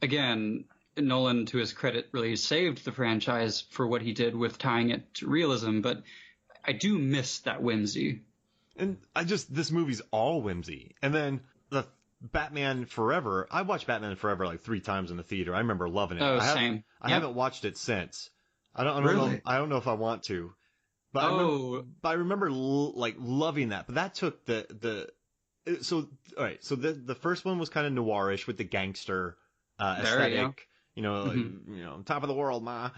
again, Nolan, to his credit, really saved the franchise for what he did with tying it to realism, but I do miss that whimsy. And this movie's all whimsy. And then the Batman Forever, I watched Batman Forever like 3 times in the theater. I remember loving it. Same. I haven't watched it since. I don't Really? know. I don't know if I want to. But I remember loving that. But that took all right. So the first one was kind of noirish with the gangster aesthetic. Top of the world, ma.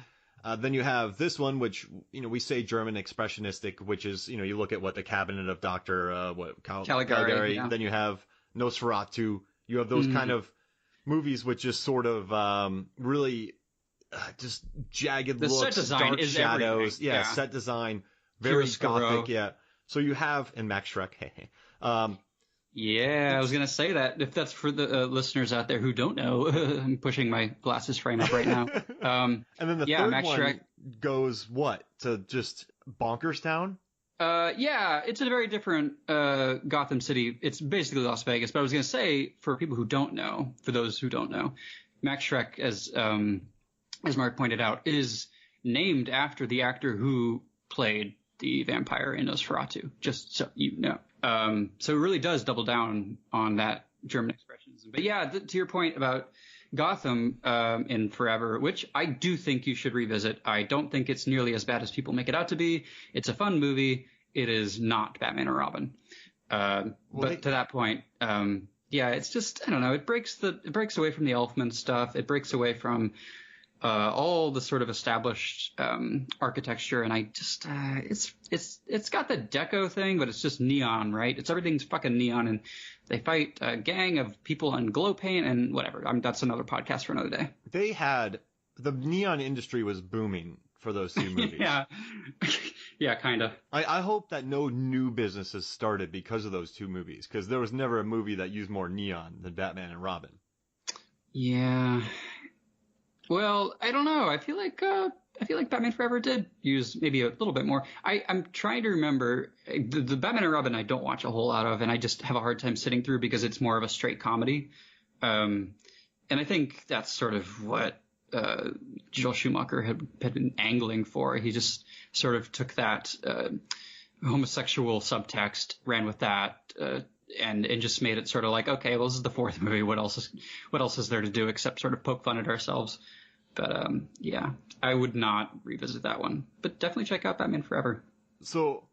Then you have this one, which, we say German expressionistic, which is, you look at what the Cabinet of Dr. Caligari. Yeah. Then you have Nosferatu. You have those kind of movies which just sort of really just jagged looks, set design dark is shadows. everything. Yeah, set design, very gothic. Yeah. So you have, and Max Schreck. Yeah, I was going to say that. If that's for the listeners out there who don't know, I'm pushing my glasses frame up right now. And then the third Max one Schreck goes what? To just Bonkers Town? Yeah, it's a very different Gotham City. It's basically Las Vegas. But I was going to say, for people who don't know, for those who don't know, Max Schreck, as Mark pointed out, is named after the actor who played the vampire in Nosferatu, just so you know. So it really does double down on that German expressionism. But yeah, to your point about Gotham in Forever, which I do think you should revisit. I don't think it's nearly as bad as people make it out to be. It's a fun movie. It is not Batman or Robin. But to that point, it's just, I don't know. It breaks away from the Elfman stuff. It breaks away from all the sort of established architecture, and I just it's got the deco thing, but it's just neon, right? Everything's fucking neon, and they fight a gang of people in glow paint and whatever. That's another podcast for another day. The neon industry was booming for those 2 movies. Yeah, kind of. I hope that no new businesses started because of those 2 movies, because there was never a movie that used more neon than Batman and Robin. Yeah. Well, I don't know. I feel like Batman Forever did use maybe a little bit more. I'm trying to remember the Batman and Robin I don't watch a whole lot of, and I just have a hard time sitting through because it's more of a straight comedy. And I think that's sort of what Joel Schumacher had been angling for. He just sort of took that homosexual subtext, ran with that, and just made it sort of like, okay, well, this is the 4th movie. What else is there to do except sort of poke fun at ourselves? But I would not revisit that one. But definitely check out Batman Forever. So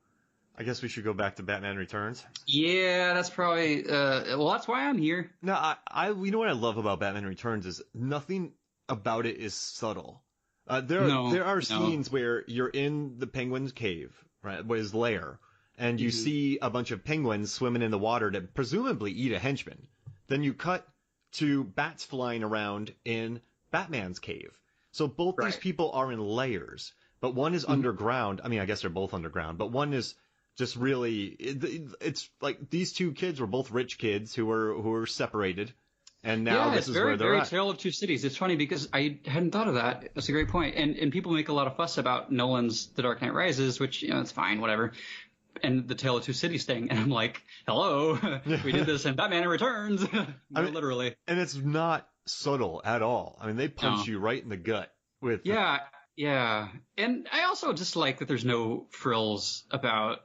I guess we should go back to Batman Returns. Yeah, that's probably that's why I'm here. No, you know what I love about Batman Returns is nothing about it is subtle. There are scenes where you're in the Penguin's cave, right, his lair, and you see a bunch of penguins swimming in the water to presumably eat a henchman. Then you cut to bats flying around in Batman's cave. So both these people are in layers, but one is underground. I mean, I guess they're both underground, but one is just really, it's like these 2 kids were both rich kids who were separated. And now this is where they're very at. Tale of Two Cities. It's funny because I hadn't thought of that. That's a great point. And people make a lot of fuss about Nolan's The Dark Knight Rises, which, it's fine, whatever. And the Tale of Two Cities thing. And I'm like, hello, we did this in Batman Returns. Literally. And it's not subtle at all. I mean, they punch you right in the gut with. Yeah. And I also just like that there's no frills about,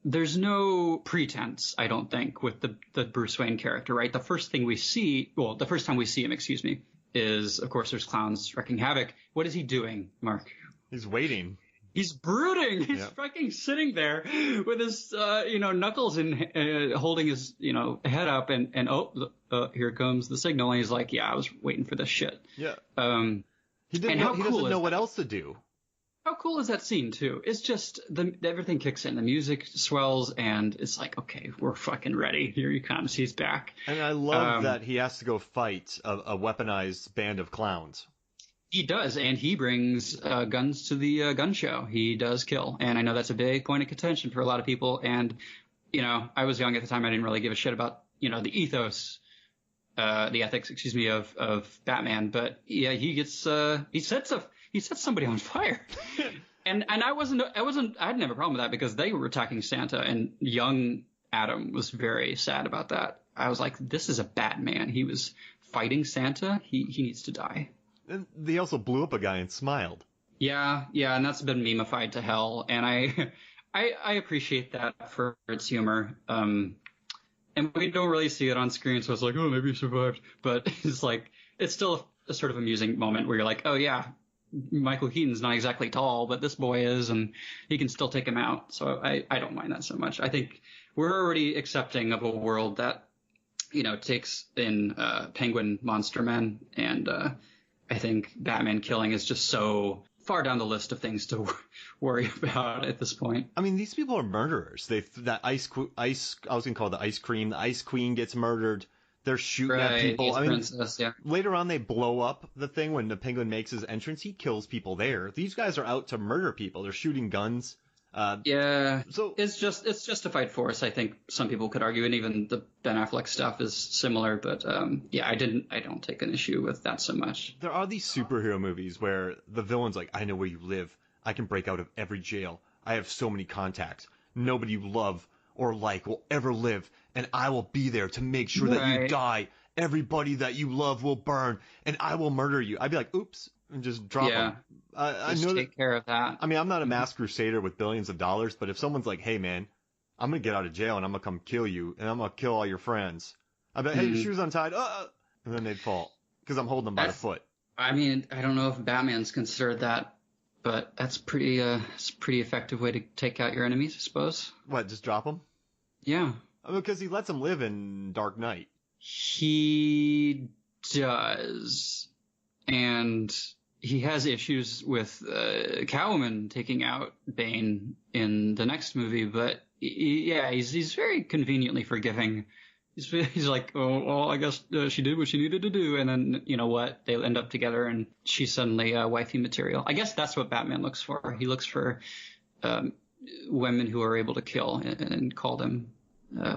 there's no pretense, I don't think, with the Bruce Wayne character, right? The first time we see him, is, of course, there's clowns wreaking havoc. What is he doing, Mark? He's waiting. He's brooding. He's fucking sitting there with his, knuckles and holding his, head up, and here comes the signal. And he's like, yeah, I was waiting for this shit. Yeah. He doesn't know what else to do. How cool is that scene, too? It's just everything kicks in. The music swells, and it's like, okay, we're fucking ready. Here he comes. He's back. And I love that he has to go fight a weaponized band of clowns. He does, and he brings guns to the gun show. He does kill. And I know that's a big point of contention for a lot of people. And, I was young at the time. I didn't really give a shit about, the ethos, the ethics, of Batman. But, yeah, he gets he sets somebody on fire. and I didn't have a problem with that because they were attacking Santa, and young Adam was very sad about that. I was like, this is a Batman. He was fighting Santa, he needs to die. And they also blew up a guy and smiled. Yeah, and that's been memeified to hell, and I appreciate that for its humor. And we don't really see it on screen, so it's like, oh, maybe he survived. But it's still a sort of amusing moment where you're like, oh yeah, Michael Keaton's not exactly tall, but this boy is, and he can still take him out. So I don't mind that so much. I think we're already accepting of a world that, takes in Penguin monster men, and I think Batman killing is just so far down the list of things to worry about at this point. I mean, these people are murderers. I was gonna call it the ice cream. The Ice Queen gets murdered. They're shooting at people. I mean, Princess, yeah. Later on, they blow up the thing when the Penguin makes his entrance. He kills people there. These guys are out to murder people. They're shooting guns. So it's justified force. I think some people could argue, and even the Ben Affleck stuff is similar. But I don't take an issue with that so much. There are these superhero movies where the villain's like, I know where you live. I can break out of every jail. I have so many contacts. Nobody you love or like will ever live, and I will be there to make sure that you die. Everybody that you love will burn, and I will murder you. I'd be like, oops, and just drop them. I know take care of that. I mean, I'm not a mass crusader with billions of dollars, but if someone's like, hey, man, I'm going to get out of jail, and I'm going to come kill you, and I'm going to kill all your friends. I'd be like, hey, your shoe's untied. And then they'd fall, because I'm holding them by the foot. I mean, I don't know if Batman's considered that, but that's it's a pretty effective way to take out your enemies, I suppose. What, just drop them? Yeah. I mean, because he lets them live in Dark Knight. He does. And he has issues with Catwoman taking out Bane in the next movie, but he's very conveniently forgiving. He's like, oh, well, I guess she did what she needed to do, and then, you know what, they end up together, and she's suddenly wifey material. I guess that's what Batman looks for. He looks for women who are able to kill and call them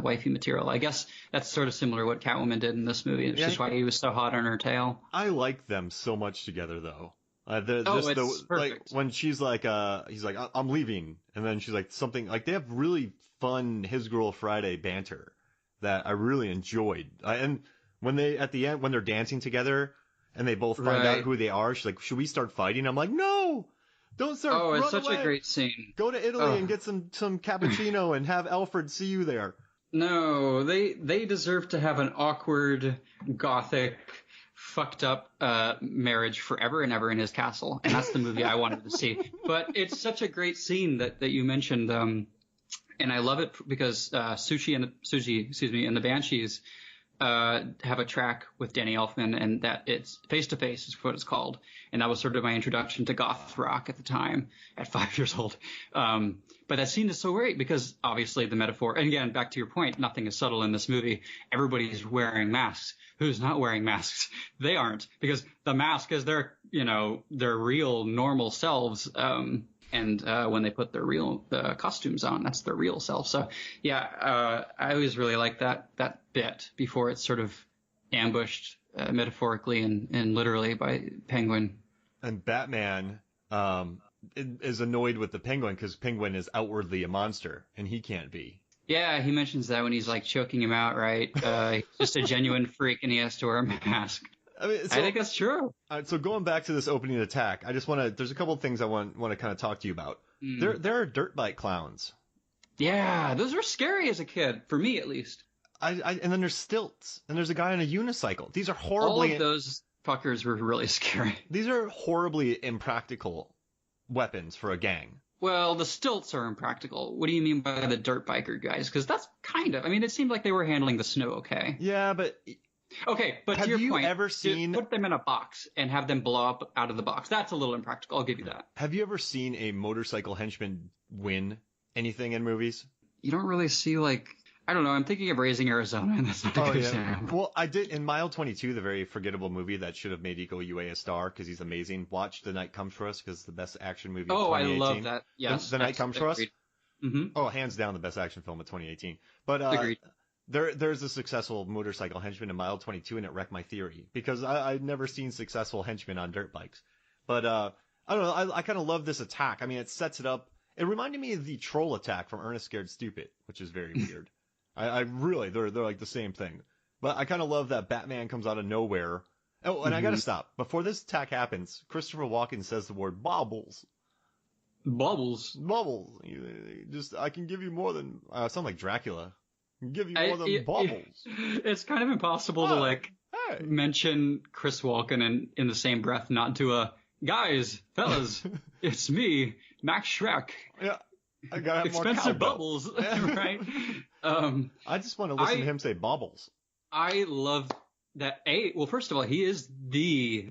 wifey material. I guess that's sort of similar to what Catwoman did in this movie. It's just why he was so hot on her tail. I like them so much together, though. It's perfect. Like when she's like, he's like, I'm leaving, and then she's like something like they have really fun His Girl Friday banter that I really enjoyed. And when they at the end when they're dancing together and they both find out who they are, she's like, should we start fighting? I'm like, no. Don't start. Oh, it's run such away. a great scene. Go to Italy and get some cappuccino and have Alfred see you there. No, they deserve to have an awkward, gothic, fucked up marriage forever and ever in his castle, and that's the movie I wanted to see. But it's such a great scene that you mentioned, and I love it because Sushi and the Banshees have a track with Danny Elfman, and that it's Face to Face is what it's called, and that was sort of my introduction to goth rock at the time at 5 years old. But that scene is so great because obviously the metaphor, and again, back to your point, nothing is subtle in this movie. Everybody's wearing masks. Who's not wearing masks? They aren't, because the mask is their real normal selves. And when they put their real costumes on, that's their real self. So I always really like that bit before it's sort of ambushed metaphorically and literally by Penguin. And Batman is annoyed with the Penguin because Penguin is outwardly a monster and he can't be. Yeah, he mentions that when he's like choking him out, right? He's just a genuine freak and he has to wear a mask. I think that's true. All right, so going back to this opening attack, I just want to. There's a couple of things I want to kind of talk to you about. There are dirt bike clowns. Yeah, those were scary as a kid, for me at least. And then there's stilts, and there's a guy on a unicycle. These are horribly. All of those fuckers were really scary. These are horribly impractical weapons for a gang. Well, the stilts are impractical. What do you mean by the dirt biker guys? Because that's kind of. I mean, it seemed like they were handling the snow okay. Yeah, but. Okay, but have to your you point, ever seen put them in a box and have them blow up out of the box? That's a little impractical. I'll give you that. Have you ever seen a motorcycle henchman win anything in movies? You don't really see I don't know. I'm thinking of Raising Arizona, and that's not a good example. Well, I did in Mile 22, the very forgettable movie that should have made Iko Uwais a star because he's amazing. Watch The Night Comes for Us because it's the best action movie of 2018. I love that. Yes, The Night Comes for Us. Mm-hmm. Oh, hands down the best action film of 2018. But agreed. There's a successful motorcycle henchman in Mile 22, and it wrecked my theory because I'd never seen successful henchmen on dirt bikes. But I don't know. I kind of love this attack. I mean, it sets it up. It reminded me of the troll attack from Ernest Scared Stupid, which is very weird. I really, they're like the same thing. But I kind of love that Batman comes out of nowhere. Oh, and I gotta stop. Before this attack happens, Christopher Walken says the word baubles. Bubbles. Bubbles. I can give you more than... I sound like Dracula. I can give you more than bubbles. It's kind of impossible to, mention Chris Walken in the same breath, not to a, guys, fellas, it's me, Max Schreck. Yeah. I gotta have expensive more bubbles, right? I just want to listen to him say bubbles. I love that. Well, first of all, he is the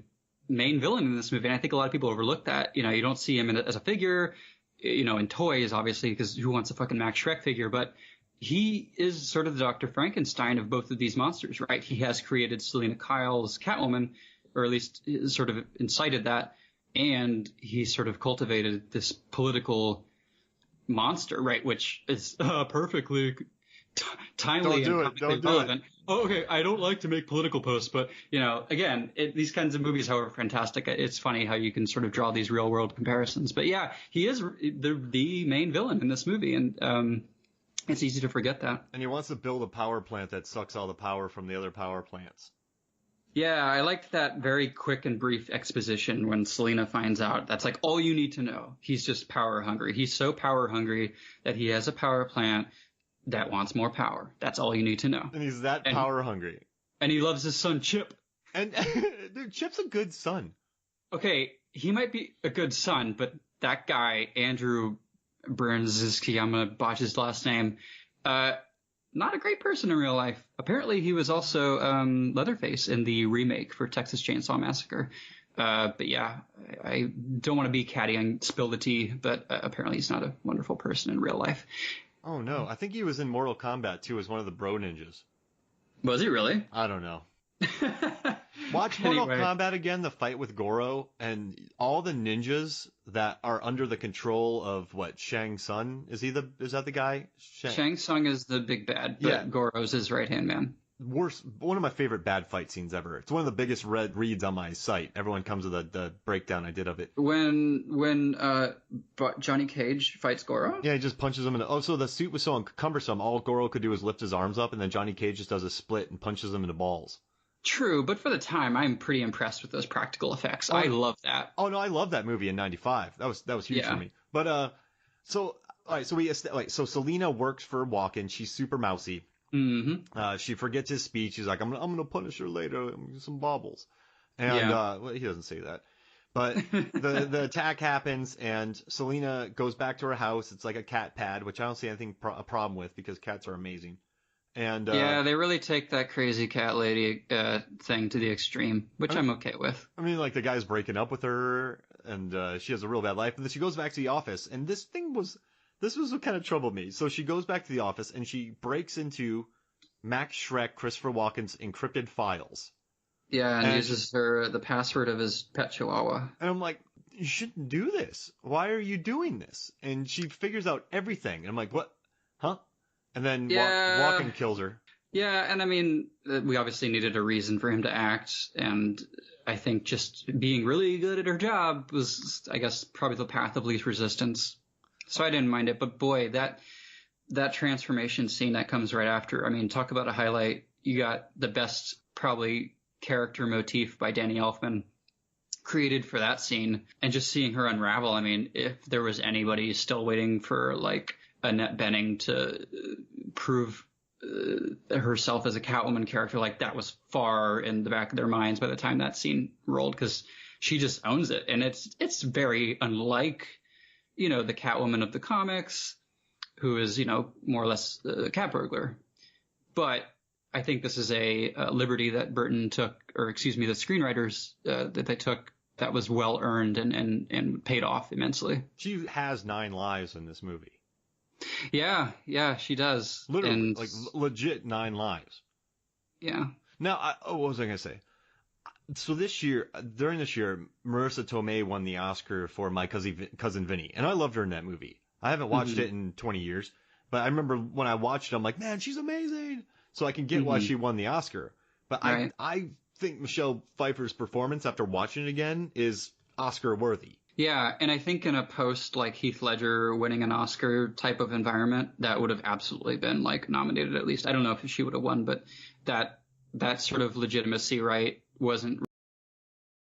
main villain in this movie, and I think a lot of people overlook that. You know, you don't see him as a figure, in toys, obviously, because who wants a fucking Max Schreck figure? But he is sort of the Dr. Frankenstein of both of these monsters, right? He has created Selina Kyle's Catwoman, or at least sort of incited that, and he sort of cultivated this political monster, right? Which is perfectly timely and comically relevant. Oh, okay, I don't like to make political posts, but, again, these kinds of movies, however fantastic, it's funny how you can sort of draw these real-world comparisons. But, yeah, he is the main villain in this movie, and it's easy to forget that. And he wants to build a power plant that sucks all the power from the other power plants. Yeah, I liked that very quick and brief exposition when Selina finds out. That's like all you need to know. He's just power hungry. He's so power hungry that he has a power plant that wants more power. That's all you need to know. And he's that power hungry. And he loves his son, Chip. And dude, Chip's a good son. Okay, he might be a good son, but that guy, Andrew Brzezinski, I'm going to botch his last name, not a great person in real life. Apparently, he was also Leatherface in the remake for Texas Chainsaw Massacre. But yeah, I don't want to be catty and spill the tea, but apparently he's not a wonderful person in real life. Oh, no. I think he was in Mortal Kombat, too, as one of the bro ninjas. Was he really? I don't know. Watch Mortal Kombat again, the fight with Goro, and all the ninjas that are under the control of, Shang Tsung? Is that the guy? Shang Tsung is the big bad, but yeah. Goro's his right-hand man. One of my favorite bad fight scenes ever. It's one of the biggest reads on my site. Everyone comes to the breakdown I did of it. When Johnny Cage fights Goro? Yeah, he just punches him so the suit was so cumbersome, all Goro could do was lift his arms up, and then Johnny Cage just does a split and punches him into balls. True, but for the time, I'm pretty impressed with those practical effects. I love that. Oh no, I love that movie in '95. That was huge for me. But so Selina works for Walken. She's super mousy. Mm-hmm. She forgets his speech. She's like, I'm gonna punish her later. Some baubles. And he doesn't say that. But the attack happens, and Selina goes back to her house. It's like a cat pad, which I don't see anything a problem with because cats are amazing. And yeah, they really take that crazy cat lady thing to the extreme, which I'm okay with. I mean, like the guy's breaking up with her, and she has a real bad life, and then she goes back to the office, and this was what kind of troubled me. So she goes back to the office, and she breaks into Max Schreck, Christopher Walken's encrypted files. Yeah, and uses the password of his pet chihuahua. And I'm like, you shouldn't do this. Why are you doing this? And she figures out everything. And I'm like, what? Huh? And then Walken kills her. Yeah, and I mean, we obviously needed a reason for him to act, and I think just being really good at her job was, I guess, probably the path of least resistance. So I didn't mind it, but boy, that transformation scene that comes right after, I mean, talk about a highlight. You got the best, probably, character motif by Danny Elfman created for that scene, and just seeing her unravel. I mean, if there was anybody still waiting for, like, Annette Bening to prove herself as a Catwoman character, like that was far in the back of their minds by the time that scene rolled, because she just owns it. And it's very unlike, the Catwoman of the comics, who is, more or less a cat burglar. But I think this is a liberty that Burton took, or excuse me, the screenwriters that they took, that was well earned and paid off immensely. She has 9 lives in this movie. Yeah, she does. Literally, like legit 9 lives. Yeah. Now, what was I going to say? So during this year, Marissa Tomei won the Oscar for My Cousin Vinny, and I loved her in that movie. I haven't watched it in 20 years, but I remember when I watched it, I'm like, man, she's amazing. So I can get why she won the Oscar. But right. I think Michelle Pfeiffer's performance after watching it again is Oscar worthy. Yeah, and I think in a post like Heath Ledger winning an Oscar type of environment, that would have absolutely been like nominated at least. I don't know if she would have won, but that that sort of legitimacy, right, wasn't